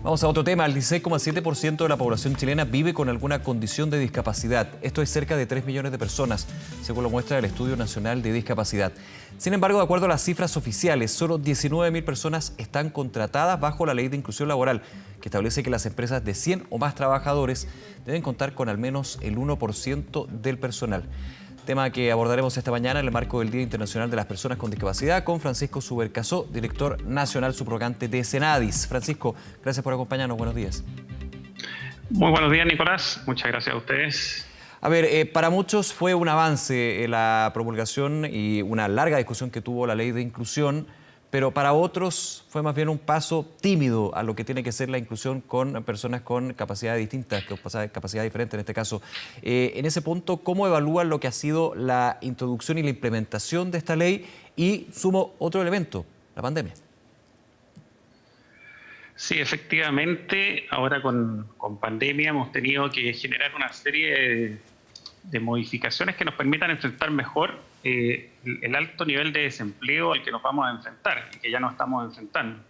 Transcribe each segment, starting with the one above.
Vamos a otro tema. El 16,7% de la población chilena vive con alguna condición de discapacidad. Esto es cerca de 3 millones de personas, según lo muestra el Estudio Nacional de Discapacidad. Sin embargo, de acuerdo a las cifras oficiales, solo 19.000 personas están contratadas bajo la Ley de Inclusión Laboral, que establece que las empresas de 100 o más trabajadores deben contar con al menos el 1% del personal. Tema que abordaremos esta mañana en el marco del Día Internacional de las Personas con Discapacidad con Francisco Subercaseaux, director nacional subrogante de Senadis. Francisco, gracias por acompañarnos. Buenos días. Muy buenos días, Nicolás. Muchas gracias a ustedes. A ver, para muchos fue un avance la promulgación y una larga discusión que tuvo la ley de inclusión, pero para otros fue más bien un paso tímido a lo que tiene que ser la inclusión con personas con capacidades distintas, capacidades diferentes en este caso. En ese punto, ¿cómo evalúan lo que ha sido la introducción y la implementación de esta ley? Y sumo otro elemento, la pandemia. Sí, efectivamente, ahora con pandemia hemos tenido que generar una serie de modificaciones que nos permitan enfrentar mejor el alto nivel de desempleo al que nos vamos a enfrentar y que ya nos estamos enfrentando.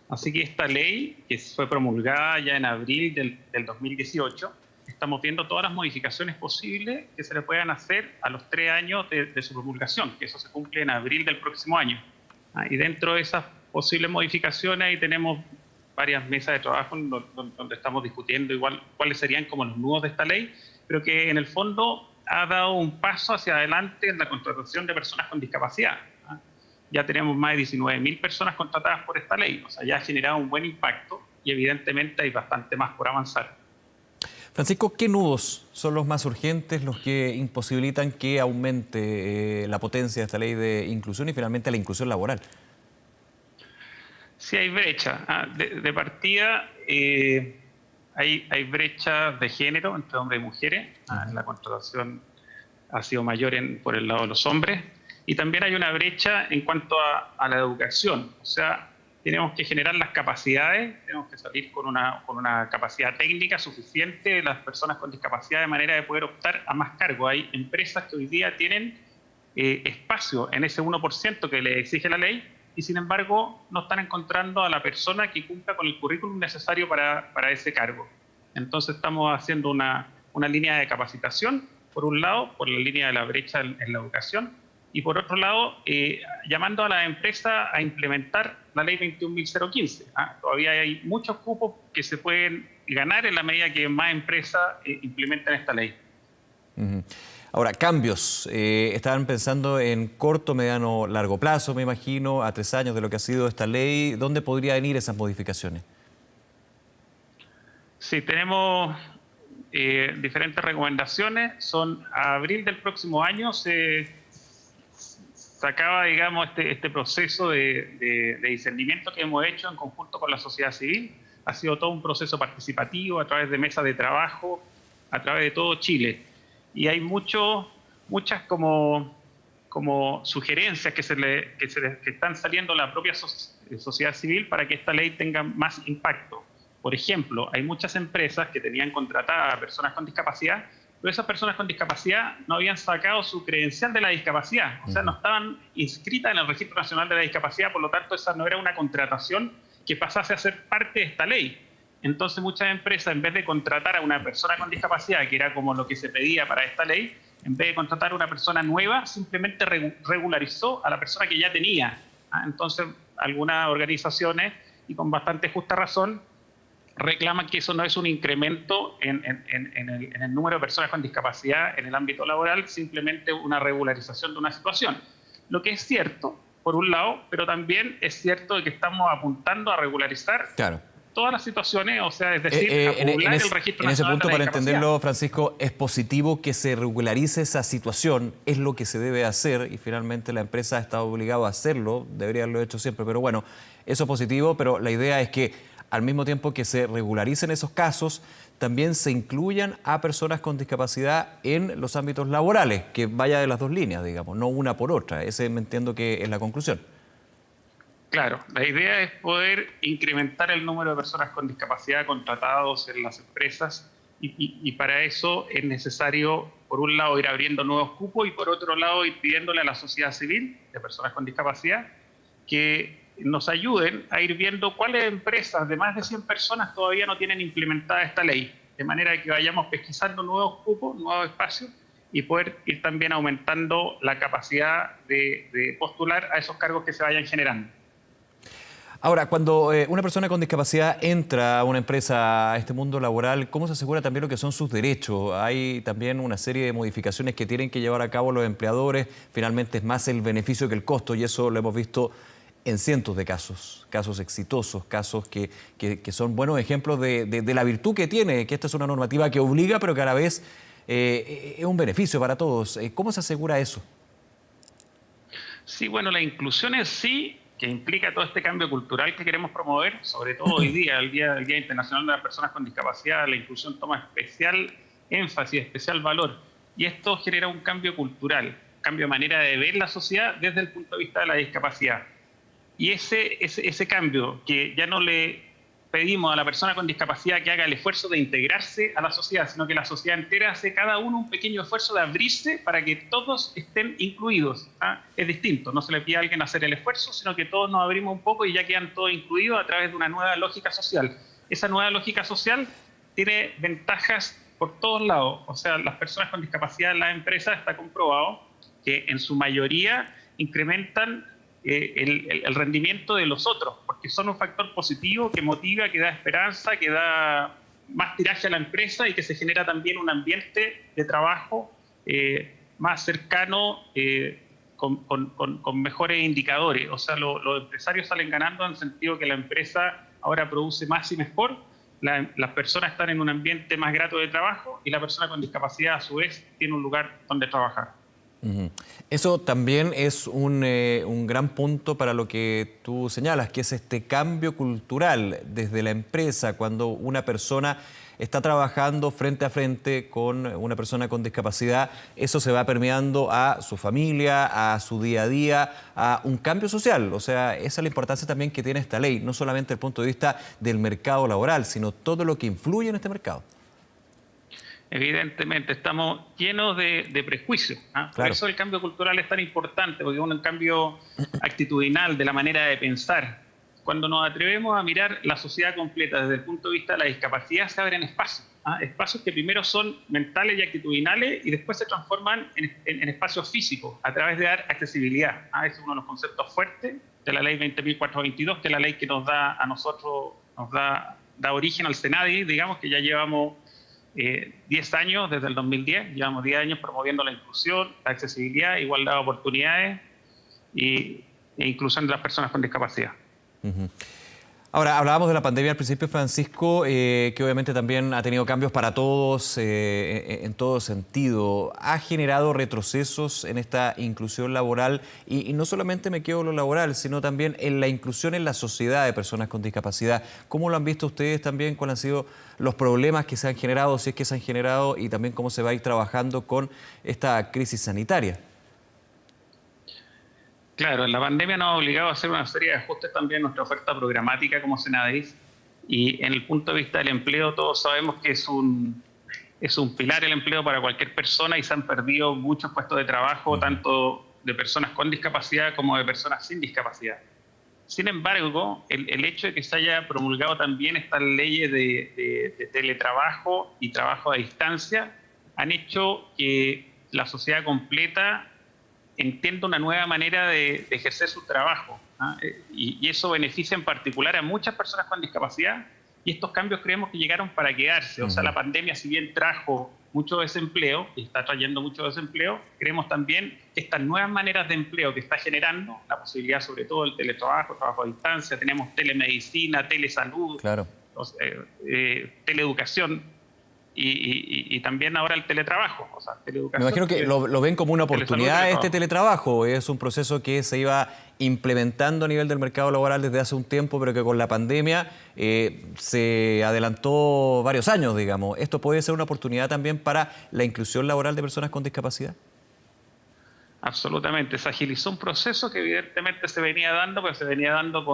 Así que esta ley, que fue promulgada ya en abril del 2018, estamos viendo todas las modificaciones posibles que se le puedan hacer a los 3 años de su promulgación, que eso se cumple en abril del próximo año. Y dentro de esas posibles modificaciones ahí tenemos varias mesas de trabajo donde estamos discutiendo igual cuáles serían como los nudos de esta ley, pero que en el fondo ha dado un paso hacia adelante en la contratación de personas con discapacidad. Ya tenemos más de 19.000 personas contratadas por esta ley, o sea, ya ha generado un buen impacto y evidentemente hay bastante más por avanzar. Francisco, ¿qué nudos son los más urgentes, los que imposibilitan que aumente la potencia de esta ley de inclusión y finalmente la inclusión laboral? Sí, hay brecha. De partida, hay brechas de género entre hombres y mujeres. La contratación ha sido mayor por el lado de los hombres. Y también hay una brecha en cuanto a la educación. O sea, tenemos que generar las capacidades, tenemos que salir con una capacidad técnica suficiente de las personas con discapacidad de manera de poder optar a más cargos. Hay empresas que hoy día tienen espacio en ese 1% que le exige la ley, y sin embargo no están encontrando a la persona que cumpla con el currículum necesario para ese cargo. Entonces estamos haciendo una línea de capacitación, por un lado, por la línea de la brecha en la educación, y por otro lado, llamando a la empresa a implementar la ley 21.015. Todavía hay muchos cupos que se pueden ganar en la medida que más empresas implementen esta ley. Ahora, cambios. Estaban pensando en corto, mediano, largo plazo, me imagino, a 3 años de lo que ha sido esta ley. ¿Dónde podrían ir esas modificaciones? Sí, tenemos diferentes recomendaciones. A abril del próximo año se acaba, digamos, este proceso de discernimiento que hemos hecho en conjunto con la sociedad civil. Ha sido todo un proceso participativo a través de mesas de trabajo, a través de todo Chile. Y hay muchas como sugerencias que están saliendo a la propia sociedad civil para que esta ley tenga más impacto. Por ejemplo, hay muchas empresas que tenían contratadas a personas con discapacidad, pero esas personas con discapacidad no habían sacado su credencial de la discapacidad, o sea, no estaban inscritas en el Registro Nacional de la Discapacidad, por lo tanto, esa no era una contratación que pasase a ser parte de esta ley. Entonces muchas empresas, en vez de contratar a una persona con discapacidad, que era como lo que se pedía para esta ley, en vez de contratar a una persona nueva, simplemente regularizó a la persona que ya tenía. Entonces algunas organizaciones, y con bastante justa razón, reclaman que eso no es un incremento en el número de personas con discapacidad en el ámbito laboral, simplemente una regularización de una situación. Lo que es cierto, por un lado, pero también es cierto de que estamos apuntando a regularizar todas las situaciones, o sea, es decir, a poblar el Registro Nacional de la Discapacidad. En ese punto, para entenderlo, Francisco, es positivo que se regularice esa situación, es lo que se debe hacer y finalmente la empresa ha estado obligada a hacerlo, debería haberlo hecho siempre, pero bueno, eso es positivo, pero la idea es que al mismo tiempo que se regularicen esos casos, también se incluyan a personas con discapacidad en los ámbitos laborales, que vaya de las dos líneas, digamos, no una por otra. Ese me entiendo que es la conclusión. Claro, la idea es poder incrementar el número de personas con discapacidad contratados en las empresas y para eso es necesario, por un lado, ir abriendo nuevos cupos y por otro lado, ir pidiéndole a la sociedad civil de personas con discapacidad que nos ayuden a ir viendo cuáles empresas de más de 100 personas todavía no tienen implementada esta ley, de manera que vayamos pesquisando nuevos cupos, nuevos espacios y poder ir también aumentando la capacidad de postular a esos cargos que se vayan generando. Ahora, cuando una persona con discapacidad entra a una empresa, a este mundo laboral, ¿cómo se asegura también lo que son sus derechos? Hay también una serie de modificaciones que tienen que llevar a cabo los empleadores. Finalmente es más el beneficio que el costo y eso lo hemos visto en cientos de casos, casos exitosos, casos que son buenos ejemplos de la virtud que tiene, que esta es una normativa que obliga, pero que a la vez es un beneficio para todos. ¿Cómo se asegura eso? Sí, bueno, la inclusión en sí, que implica todo este cambio cultural que queremos promover, sobre todo hoy día, el Día Internacional de las Personas con Discapacidad, la inclusión toma especial énfasis, especial valor. Y esto genera un cambio cultural, cambio de manera de ver la sociedad desde el punto de vista de la discapacidad. Y ese cambio, que ya no le pedimos a la persona con discapacidad que haga el esfuerzo de integrarse a la sociedad, sino que la sociedad entera hace cada uno un pequeño esfuerzo de abrirse para que todos estén incluidos. Es distinto, no se le pide a alguien hacer el esfuerzo, sino que todos nos abrimos un poco y ya quedan todos incluidos a través de una nueva lógica social. Esa nueva lógica social tiene ventajas por todos lados. O sea, las personas con discapacidad en las empresas está comprobado que en su mayoría incrementan el rendimiento de los otros, porque son un factor positivo que motiva, que da esperanza, que da más tiraje a la empresa y que se genera también un ambiente de trabajo más cercano, con mejores indicadores. O sea, los empresarios salen ganando en el sentido que la empresa ahora produce más y mejor, las personas están en un ambiente más grato de trabajo y la persona con discapacidad a su vez tiene un lugar donde trabajar. Eso también es un gran punto para lo que tú señalas, que es este cambio cultural desde la empresa, cuando una persona está trabajando frente a frente con una persona con discapacidad, eso se va permeando a su familia, a su día a día, a un cambio social. O sea, esa es la importancia también que tiene esta ley, no solamente desde el punto de vista del mercado laboral, sino todo lo que influye en este mercado. Evidentemente, estamos llenos de prejuicios. Por Claro. eso el cambio cultural es tan importante, porque es un cambio actitudinal de la manera de pensar. Cuando nos atrevemos a mirar la sociedad completa desde el punto de vista de la discapacidad, se abren espacios. Espacios que primero son mentales y actitudinales y después se transforman en espacios físicos a través de dar accesibilidad. Ese es uno de los conceptos fuertes de la ley 20.422, que es la ley que nos da a nosotros, da origen al SENADI, digamos, que ya llevamos 10 años, desde el 2010, llevamos 10 años promoviendo la inclusión, la accesibilidad, igualdad de oportunidades e inclusión de las personas con discapacidad. Ahora, hablábamos de la pandemia al principio, Francisco, que obviamente también ha tenido cambios para todos en todo sentido. Ha generado retrocesos en esta inclusión laboral y no solamente me quedo en lo laboral, sino también en la inclusión en la sociedad de personas con discapacidad. ¿Cómo lo han visto ustedes también? ¿Cuáles han sido los problemas que se han generado, si es que se han generado, y también cómo se va a ir trabajando con esta crisis sanitaria? Claro, la pandemia nos ha obligado a hacer una serie de ajustes también en nuestra oferta programática como Senadis, y en el punto de vista del empleo todos sabemos que es un pilar el empleo para cualquier persona y se han perdido muchos puestos de trabajo, tanto de personas con discapacidad como de personas sin discapacidad. Sin embargo, el hecho de que se haya promulgado también estas leyes de teletrabajo y trabajo a distancia han hecho que la sociedad completa entienda una nueva manera de ejercer su trabajo, y eso beneficia en particular a muchas personas con discapacidad, y estos cambios creemos que llegaron para quedarse. O sea, la pandemia, si bien trajo mucho desempleo, y está trayendo mucho desempleo, creemos también que estas nuevas maneras de empleo que está generando, la posibilidad sobre todo del teletrabajo, trabajo a distancia, tenemos telemedicina, telesalud, Claro. teleeducación, y también ahora el teletrabajo, o sea, teleeducación. Me imagino que lo ven como una oportunidad este teletrabajo. Es un proceso que se iba implementando a nivel del mercado laboral desde hace un tiempo, pero que con la pandemia se adelantó varios años, digamos. ¿Esto puede ser una oportunidad también para la inclusión laboral de personas con discapacidad? Absolutamente. Se agilizó un proceso que evidentemente se venía dando, pero se venía dando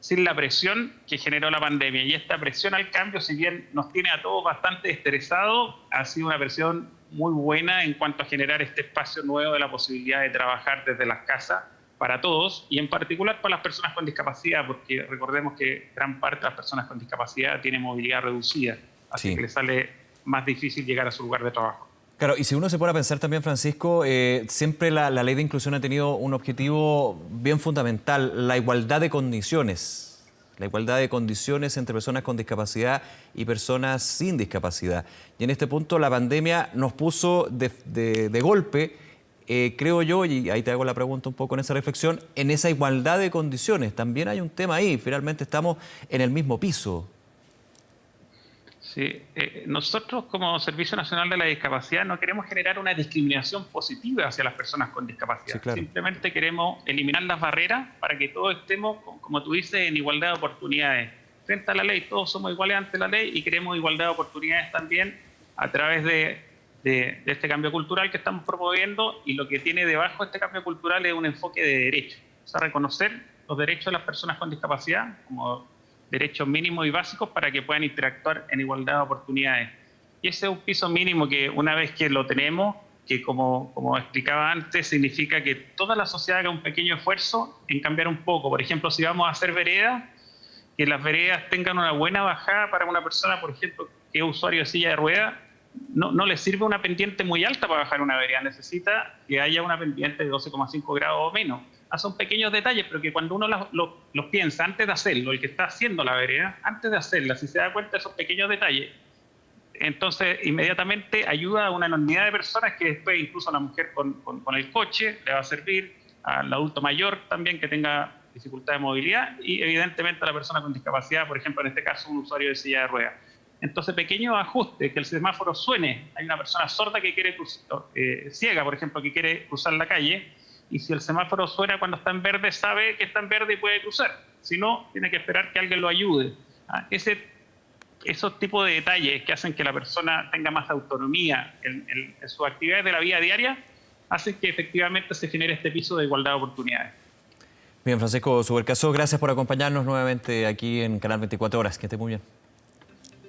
sin la presión que generó la pandemia. Y esta presión al cambio, si bien nos tiene a todos bastante estresados, ha sido una presión muy buena en cuanto a generar este espacio nuevo de la posibilidad de trabajar desde las casas para todos y en particular para las personas con discapacidad, porque recordemos que gran parte de las personas con discapacidad tienen movilidad reducida, así Sí. que les sale más difícil llegar a su lugar de trabajo. Claro, y si uno se pone a pensar también, Francisco, siempre la ley de inclusión ha tenido un objetivo bien fundamental, la igualdad de condiciones. La igualdad de condiciones entre personas con discapacidad y personas sin discapacidad. Y en este punto la pandemia nos puso de golpe, creo yo, y ahí te hago la pregunta un poco en esa reflexión, en esa igualdad de condiciones. También hay un tema ahí, finalmente estamos en el mismo piso. Sí, nosotros como Servicio Nacional de la Discapacidad no queremos generar una discriminación positiva hacia las personas con discapacidad. Sí, claro. Simplemente queremos eliminar las barreras para que todos estemos, como tú dices, en igualdad de oportunidades. Frente a la ley, todos somos iguales ante la ley y queremos igualdad de oportunidades también a través de este cambio cultural que estamos promoviendo, y lo que tiene debajo este cambio cultural es un enfoque de derechos. O sea, reconocer los derechos de las personas con discapacidad como derechos mínimos y básicos para que puedan interactuar en igualdad de oportunidades. Y ese es un piso mínimo que una vez que lo tenemos, que como explicaba antes, significa que toda la sociedad haga un pequeño esfuerzo en cambiar un poco. Por ejemplo, si vamos a hacer veredas, que las veredas tengan una buena bajada para una persona, por ejemplo, que es usuario de silla de ruedas. No le sirve una pendiente muy alta para bajar una vereda, necesita que haya una pendiente de 12,5 grados o menos. Son pequeños detalles, pero que cuando uno los piensa antes de hacerlo, el que está haciendo la vereda, antes de hacerla, si se da cuenta de esos pequeños detalles, entonces inmediatamente ayuda a una enormidad de personas que después incluso a la mujer con el coche le va a servir, al adulto mayor también que tenga dificultad de movilidad y evidentemente a la persona con discapacidad, por ejemplo en este caso un usuario de silla de ruedas. Entonces, pequeños ajustes, que el semáforo suene. Hay una persona sorda que quiere ciega, por ejemplo, que quiere cruzar la calle, y si el semáforo suena cuando está en verde, sabe que está en verde y puede cruzar. Si no, tiene que esperar que alguien lo ayude. Esos tipos de detalles que hacen que la persona tenga más autonomía en sus actividades de la vida diaria, hacen que efectivamente se genere este piso de igualdad de oportunidades. Bien, Francisco Subercaseaux, gracias por acompañarnos nuevamente aquí en Canal 24 Horas. Que esté muy bien.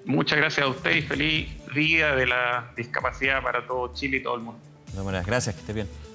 Muchas gracias a usted y feliz Día de la Discapacidad para todo Chile y todo el mundo. De todas maneras, gracias, que esté bien.